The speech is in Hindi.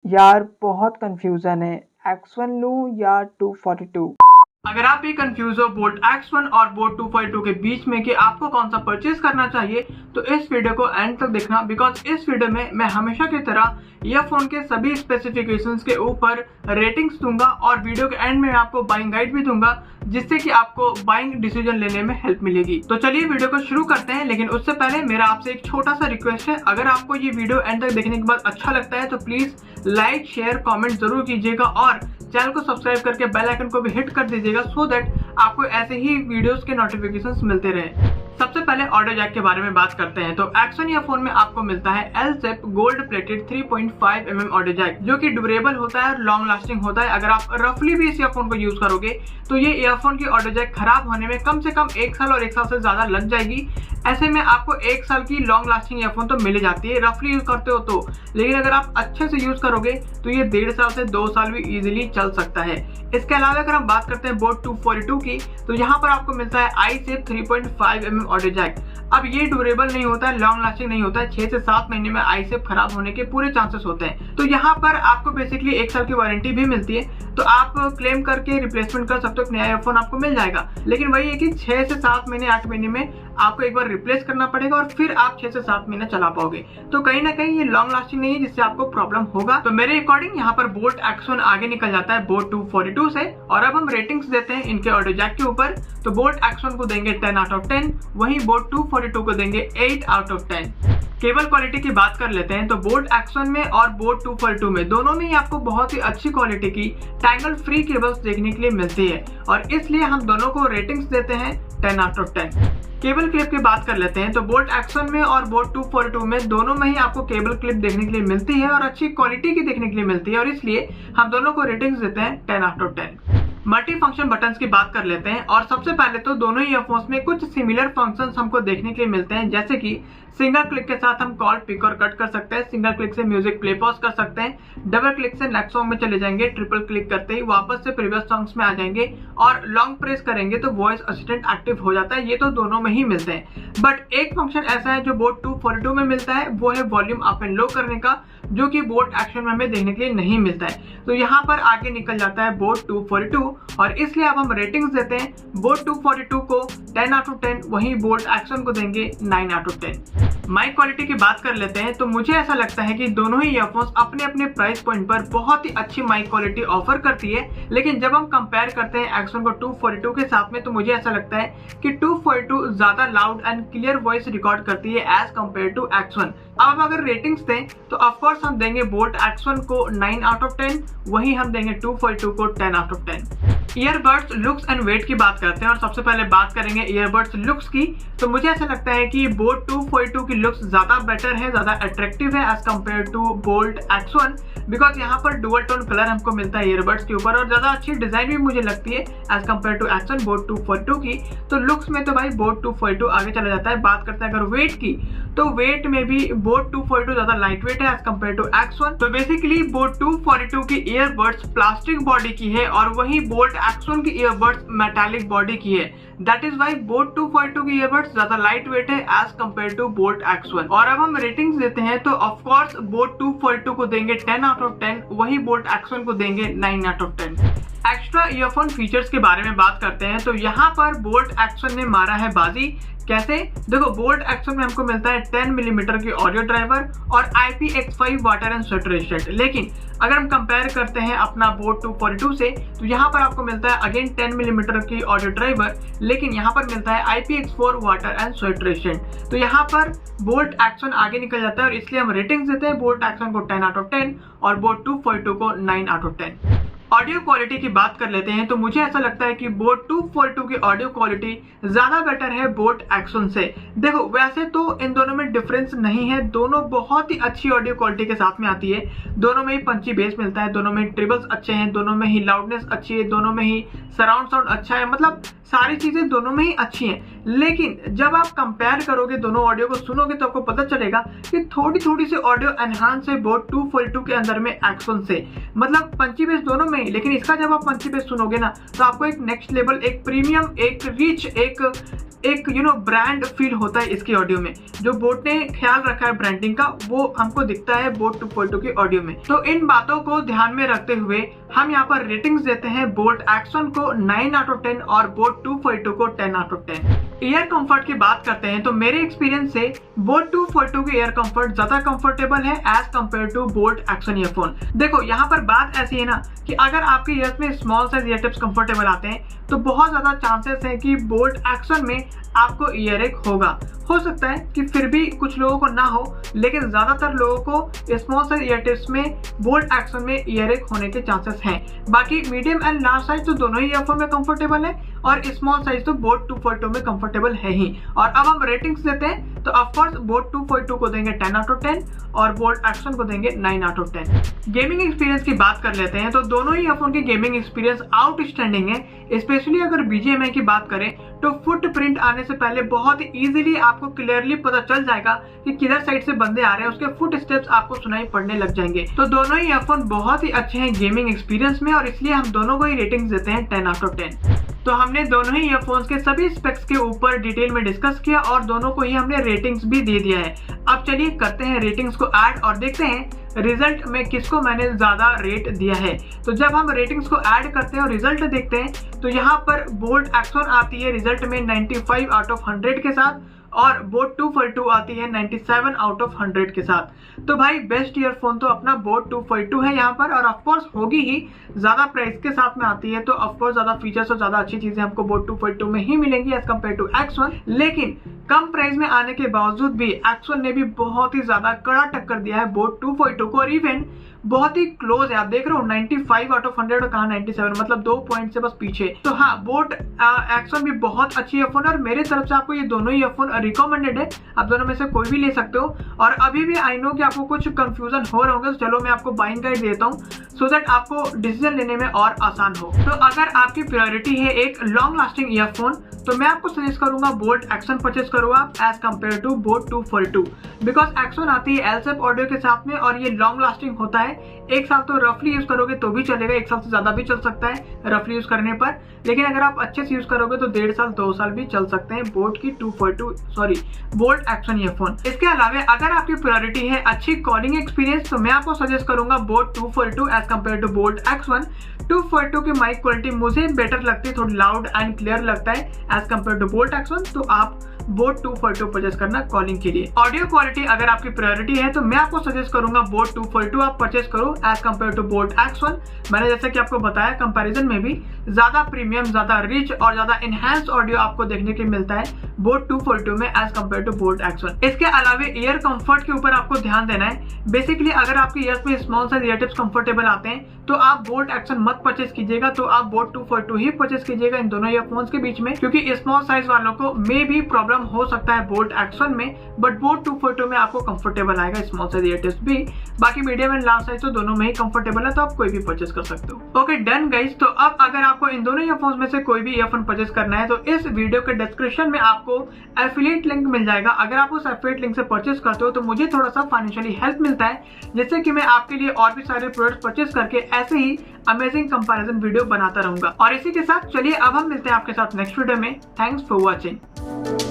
यार बहुत कंफ्यूजन है, X1 लूं या 242। अगर आप भी कंफ्यूज हो बोट X1 और बोट 242 के बीच में कि आपको कौन सा परचेज करना चाहिए, तो इस वीडियो को एंड तक देखना, बिकॉज इस वीडियो में मैं हमेशा की तरह ईयरफोन के सभी स्पेसिफिकेशंस के ऊपर रेटिंग्स दूंगा और वीडियो के एंड में आपको बाइंग गाइड भी दूंगा, जिससे कि आपको बाइंग डिसीजन लेने में हेल्प मिलेगी। तो चलिए वीडियो को शुरू करते हैं, लेकिन उससे पहले मेरा आपसे एक छोटा सा रिक्वेस्ट है। अगर आपको ये वीडियो एंड तक देखने के बाद अच्छा लगता है तो प्लीज लाइक शेयर कमेंट जरूर कीजिएगा और चैनल को सब्सक्राइब करके बेल आइकन को भी हिट कर दीजिएगा, सो दैट आपको ऐसे ही वीडियोस के नोटिफिकेशंस मिलते रहे। सबसे पहले ऑडियो जैक के बारे में बात करते हैं। तो X1 ईयरफोन में आपको मिलता है L-Zip gold plated 3.5 mm audio jack, जो कि ड्यूरेबल होता है और लॉन्ग लास्टिंग होता है। अगर आप रफली भी इस ईयरफोन को यूज करोगे तो ये ईयरफोन की ऑडियो जैक खराब होने में कम से कम 1 साल और 1 साल से ज्यादा लग जाएगी। ऐसे में आपको 1 साल की लॉन्ग लास्टिंग ईयरफोन तो मिल जाती है रफली यूज करते हो तो, लेकिन अगर आप अच्छे से यूज करोगे तो ये 1.5 साल से 2 साल भी इजीली चल सकता है। इसके अलावा अगर हम बात करते हैं बोट 242 की, तो यहाँ पर आपको मिलता है i-Zip 3.5 mm ऑडियो जैक। अब ये ड्यूरेबल नहीं होता है, लॉन्ग लास्टिंग नहीं होता है, 6 से 7 महीने में i-Zip खराब होने के पूरे चांसेस होते हैं। तो यहाँ पर आपको बेसिकली 1 साल की वारंटी भी मिलती है, तो आप क्लेम करके रिप्लेसमेंट कर सकते हो, एक नया ईयरफोन आपको मिल जाएगा। लेकिन वही है कि 6 से 7 महीने 8 महीने में आपको एक बार रिप्लेस करना पड़ेगा और फिर आप 6 से 7 महीने चला पाओगे। तो कहीं ना कहीं ये लॉन्ग लास्टिंग नहीं है, जिससे आपको प्रॉब्लम होगा। तो मेरे अकॉर्डिंग यहाँ पर बोट X1 आगे निकल जाता है बोट 242 से। और अब हम रेटिंग्स देते हैं इनके ऑडियो जैक के ऊपर। तो बोट X1 को देंगे 10 आउट ऑफ 10, वहीं बोट 242 को देंगे 8 आउट ऑफ 10। केबल क्वालिटी की बात कर लेते हैं। तो बोट X1 में और बोट 242 में दोनों में ही आपको बहुत ही अच्छी क्वालिटी की टैंगल फ्री केबल्स देखने के लिए मिलती है, और इसलिए हम दोनों को रेटिंग्स देते हैं 10 आउट ऑफ 10। केबल क्लिप की बात कर लेते हैं। तो बोट X1 में और बोट 242 में दोनों में ही आपको केबल क्लिप देखने के लिए मिलती है और अच्छी क्वालिटी की देखने के लिए मिलती है, और इसलिए हम दोनों को रेटिंग्स देते हैं 10 out of 10। Multi function buttons की बात कर लेते हैं। और सबसे पहले तो दोनों ही ईयरफोन्स में कुछ सिमिलर फंक्शंस हमको देखने के लिए मिलते हैं, जैसे कि सिंगल क्लिक के साथ हम कॉल पिक और कट कर सकते हैं, सिंगल क्लिक से म्यूजिक प्ले पॉज कर सकते हैं, डबल क्लिक से नेक्स्ट सॉन्ग में चले जाएंगे, ट्रिपल क्लिक करते ही वापस से प्रीवियस सॉन्ग्स में आ जाएंगे, और लॉन्ग प्रेस करेंगे तो वॉइस असिस्टेंट एक्टिव हो जाता है। ये तो दोनों में ही मिलते हैं, बट एक फंक्शन ऐसा है जो बोट 242 में मिलता है, वो है वॉल्यूम अप एंड लो करने का, जो कि बोट X1 में हमें देखने के लिए नहीं मिलता है। तो यहाँ पर आगे निकल जाता है बोट 242, और इसलिए अब हम रेटिंग्स देते हैं बोट 242 को 10 आउट ऑफ 10, वहीं बोट X1 को देंगे 9 आउट ऑफ 10। माइक क्वालिटी की बात कर लेते हैं। तो मुझे ऐसा लगता है कि दोनों ही ईयरफोन्स अपने अपने प्राइस पॉइंट पर बहुत ही अच्छी माइक क्वालिटी ऑफर करती है, लेकिन जब हम कंपेयर करते हैं X1 को 242 के साथ में, तो मुझे ऐसा लगता है कि 242 ज्यादा loud and clear voice record करती है एज कम्पेयर टू X1। अब अगर रेटिंग्स दें तो ऑफकोर्स हम देंगे बोट X1 को 9 आउट ऑफ 10, वहीं हम देंगे 242 को 10 out of 10। Earbuds looks and weight की बात करते हैं, और सबसे पहले बात करेंगे ईयरबड्स लुक्स की। तो मुझे ऐसा लगता है कि बोट 242 की लुक्स ज्यादा बेटर है, ज्यादा अट्रैक्टिव है as compare to boAt X1, because यहाँ पर डुअल टोन कलर हमको मिलता है ईयरबड्स के ऊपर, और ज्यादा अच्छी डिजाइन भी मुझे लगती है as compare to X1 boat 242 की। तो लुक्स में तो भाई बोट 242 आगे चला जाता है। बात करते हैं अगर वेट की, तो वेट में भी बोट 242 ज्यादा लाइट वेट है एज कम्पेयर टू X1। तो बेसिकली बोट 242 की ईयरबड्स प्लास्टिक बॉडी की है, और वही बोट X1 की ईयरबड्स मेटालिक बॉडी की है। दैट इज वाई बोट 242 की ईयरबड्स ज्यादा लाइट वेट है as compare to boAt X1। और अब हम रेटिंग्स देते हैं, तो ऑफकोर्स बोट 242 को देंगे 10 आउट ऑफ 10, वही बोट X1 को देंगे 9 out of 10। Extra earphone features के बारे में बात करते हैं। तो यहाँ पर बोट X1 ने मारा है बाजी। कैसे? देखो, बोट X1 में हमको मिलता है 10 मिलीमीटर की ऑडियो ड्राइवर और IPX5 water and sweat resistant. लेकिन अगर हम कंपेयर करते हैं अपना बोट 242 से, तो यहाँ पर आपको मिलता है अगेन 10 मिलीमीटर की ऑडियो ड्राइवर, लेकिन यहाँ पर मिलता है IPX4 water and sweat resistant. तो यहाँ पर बोट X1 आगे निकल जाता है, और इसलिए हम रेटिंग्स देते हैं बोट X1 को 10 आउट ऑफ 10 और बोट 242 को 9 आउट ऑफ 10। ऑडियो क्वालिटी की बात कर लेते हैं। तो मुझे ऐसा लगता है कि बोट 242 की ऑडियो क्वालिटी ज्यादा बेटर है बोट X1 से। देखो, वैसे तो इन दोनों में डिफरेंस नहीं है, दोनों बहुत ही अच्छी ऑडियो क्वालिटी के साथ में आती है। दोनों में ही पंची बेस मिलता है, दोनों में ट्रिबल्स अच्छे हैं, दोनों में ही लाउडनेस अच्छी है, दोनों में ही सराउंड साउंड अच्छा है, मतलब सारी चीजें दोनों में ही अच्छी हैं। लेकिन जब आप कंपेयर करोगे, दोनों ऑडियो को सुनोगे, तो आपको पता चलेगा कि थोड़ी थोड़ी सी ऑडियो एनहांस है बोट 242 के अंदर में X1 से, मतलब पंची बेस दोनों में ही। लेकिन इसका जब आप पंची बेस सुनोगे ना, तो आपको एक नेक्स्ट लेवल, एक प्रीमियम, एक रिच, एक एक ब्रांड फील होता है इसकी ऑडियो में। जो बोट ने ख्याल रखा है ब्रांडिंग का वो हमको दिखता है बोट 242 की ऑडियो में। तो इन बातों को ध्यान में रखते हुए हम यहाँ पर रेटिंग्स देते हैं बोट X1 को 9 आउट ऑफ 10 और बोट 242 को 10 आउट ऑफ 10। एयर कंफर्ट की बात करते हैं तो मेरे एक्सपीरियंस से बोट 242 के एयर कंफर्ट ज्यादा कंफर्टेबल है as compare to boAt X1 earphone. देखो यहाँ पर बात ऐसी है ना कि अगर आपके ईयर्स में small size year tips comfortable आते हैं तो बहुत ज्यादा चांसेस है कि बोट X1 में आपको ईयर एक होगा। हो सकता है कि फिर भी कुछ लोगों को ना हो, लेकिन ज्यादातर लोगों को स्मॉल साइज ईयर टिप्स में बोट X1 में ईयर एक होने के चांसेस हैं। बाकी मीडियम एंड लार्ज साइज तो दोनों ही ईयरफोन में कंफर्टेबल है और स्मॉल साइज तो बोट 242 में कंफर्टेबल है ही। और अब हम रेटिंग्स देते हैं तो ऑफकोर्स बोट 242 को देंगे 10 आउट ऑफ 10 और बोट X1 को देंगे 9 आउट ऑफ 10। गेमिंग एक्सपीरियंस की बात कर लेते हैं तो दोनों ही ईयरफोन की गेमिंग एक्सपीरियंस आउटस्टैंडिंग है। स्पेशली अगर BGMI की बात करें तो फुटप्रिंट आने से पहले बहुत इजीली आपको क्लियरली पता चल जाएगा कि किधर साइड से बंदे आ रहे हैं, उसके फुट स्टेप्स आपको सुनाई पड़ने लग जाएंगे। तो दोनों ही ईयरफोन बहुत ही अच्छे हैं गेमिंग एक्सपीरियंस में और इसलिए हम दोनों को ही रेटिंग्स देते हैं 10 आउट ऑफ 10। तो हमने दोनों ही ईयरफोन्स के सभी स्पेक्स के ऊपर डिटेल में डिस्कस किया और दोनों को ही हमने रेटिंग्स भी दे दिया है। अब चलिए करते हैं रेटिंग्स को ऐड और देखते हैं रिजल्ट में किसको मैंने ज्यादा रेट दिया है। तो जब हम रेटिंग्स को ऐड करते हैं और रिजल्ट देखते हैं तो यहाँ पर बोट X1 आती है रिजल्ट में 95 आउट ऑफ 100 के साथ और बोट 242 आती है 97 आउट ऑफ 100 के साथ। तो भाई बेस्ट ईयरफोन तो अपना बोट 242 है यहाँ पर और ऑफकोर्स होगी ही, ज्यादा प्राइस के साथ में आती है तो ऑफकोर्स ज्यादा फीचर्स और ज्यादा अच्छी चीजें हमको बोट 242 में ही मिलेंगी एज कम्पेयर टू X1। लेकिन कम प्राइस में आने के बावजूद भी X1 ने भी बहुत ही ज्यादा कड़ा टक्कर दिया है बोट 242 को और इवन बहुत ही क्लोज है। आप देख रहे हो 95 आउट ऑफ 100 और कहा 97, मतलब 2 पॉइंट से बस पीछे। तो हाँ, बोट X1 भी बहुत अच्छी ईयरफोन है और मेरे तरफ से आपको ये दोनों ही ईयरफोन रिकमेंडेड है। आप दोनों में से कोई भी ले सकते हो। और अभी भी आई नो कि आपको कुछ कंफ्यूजन हो रहे होंगे, तो चलो मैं आपको बाइंग गाइड देता हूँ सो दैट आपको डिसीजन लेने में और आसान हो। तो अगर आपकी प्रायोरिटी है एक लॉन्ग लास्टिंग ईयरफोन तो मैं आपको सजेस्ट करूंगा बोट X1 परचेज करो आप as compare to boAt 242। Because X1 आती है LSAP ऑडियो के साथ में और ये लॉन्ग लास्टिंग होता है। एक साल तो रफली यूज करोगे तो भी चलेगा, एक साल से ज्यादा भी चल सकता है रफली यूज करने पर। लेकिन अगर आप अच्छे से यूज करोगे तो 1.5 साल 2 साल भी चल सकते हैं बोट X1 ईयरफोन। इसके अलावा अगर आपकी प्रायोरिटी है अच्छी कॉलिंग एक्सपीरियंस तो मैं आपको सजेस्ट करूंगा boAt 242 as compare to boAt X1। 242 की माइक क्वालिटी मुझे बेटर लगती है, थोड़ी लाउड एंड क्लियर लगता है as compare to boAt X1। तो आप बोट 242 परचेज करना कॉलिंग के लिए। ऑडियो क्वालिटी अगर आपकी प्रायोरिटी है तो मैं आपको सजेस्ट करूंगा बोट 242 आप परचेज करो as compare to boAt X1। मैंने जैसे कि आपको बताया कंपैरिजन में भी ज्यादा प्रीमियम, ज्यादा रिच और ज्यादा इनहैंस ऑडियो आपको देखने के मिलता है बोट 242 में as compare to boAt X1। इसके अलावा ईयर कंफर्ट के ऊपर आपको ध्यान देना है। बेसिकली अगर आपके ईयर्स में small size year tips comfortable आते हैं तो आप बोट X1 मत परचेज कीजिएगा, तो आप बोट 242 ही परचेज कीजिएगा इन दोनों ईयरफोन्स के बीच में, क्योंकि स्मॉल साइज वालों को मे भी प्रॉब्लम हो सकता है बोट X1 में, बट बोट 242 में आपको कंफर्टेबल आएगा स्मॉल साइज ईयर टिप्स भी। बाकी मीडियम एंड लार्ज साइज तो दोनों में ही कंफर्टेबल है, तो आप कोई भी परचेज कर सकते हो। Okay done guys. तो अब अगर आपको इन दोनों ईयरफोन्स में से कोई भी ईयरफोन परचेज करना है तो इस वीडियो के डिस्क्रिप्शन में आपको एफिलिएट लिंक मिल जाएगा। अगर आप उस एफिलिएट लिंक से परचेज करते हो तो मुझे थोड़ा सा फाइनेंशियली हेल्प मिलता है, जिससे कि मैं आपके लिए और भी सारे प्रोडक्ट्स परचेज करके ऐसे ही अमेजिंग कंपैरिजन वीडियो बनाता रहूंगा। और इसी के साथ चलिए अब हम मिलते हैं आपके साथ नेक्स्ट वीडियो में। Thanks for watching.